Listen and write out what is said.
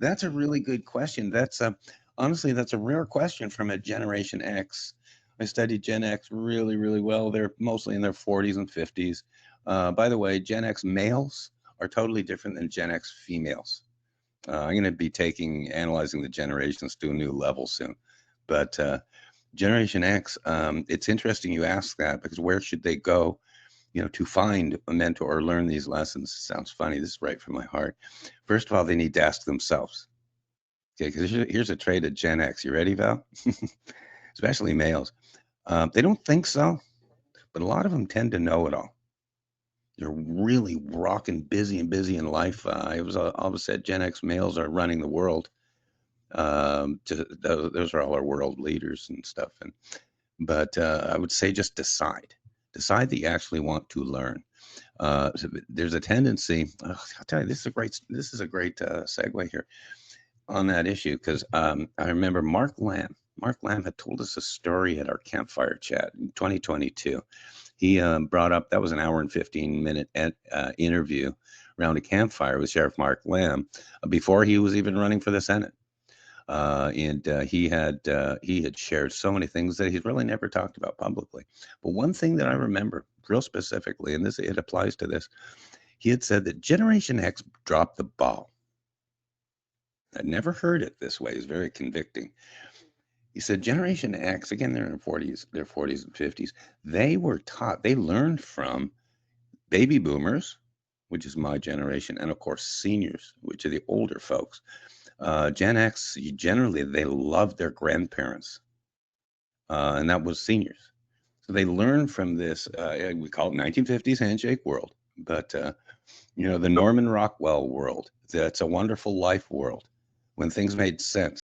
That's a really good question. That's a honestly, that's a rare question from a Generation X. I studied Gen X really, really well. They're mostly in their 40s and 50s. By the way, Gen X males are totally different than Gen X females. I'm going to be taking analyzing the generations to a new level soon. But Generation X, it's interesting you ask that because where should they go, to find a mentor or learn these lessons? Sounds funny. This is right from my heart. First of all, they need to ask themselves. Okay, because here's a trait of Gen X. You ready, Val? Especially males. They don't think so, but a lot of them tend to know it all. They're really rocking busy and busy in life. I was always said Gen X males are running the world. Those are all our world leaders and stuff. But I would say just decide that you actually want to learn. So there's a tendency. I'll tell you, this is a great segue here on that issue because I remember Mark Lamb. Mark Lamb had told us a story at our campfire chat in 2022. He brought up that was an hour and 15-minute interview around a campfire with Sheriff Mark Lamb before he was even running for the Senate. And he had shared so many things that he's really never talked about publicly. But one thing that I remember real specifically, and this it applies to this, he had said that Generation X dropped the ball. I'd never heard it this way. It's very convicting. He said Generation X, again, they're in their 40s and 50s. They learned from baby boomers, which is my generation, and of course seniors, which are the older folks. Gen X, generally, they love their grandparents, and that was seniors. So they learned from this, we call it 1950s handshake world, but the Norman Rockwell world. That's a wonderful life world when things made sense.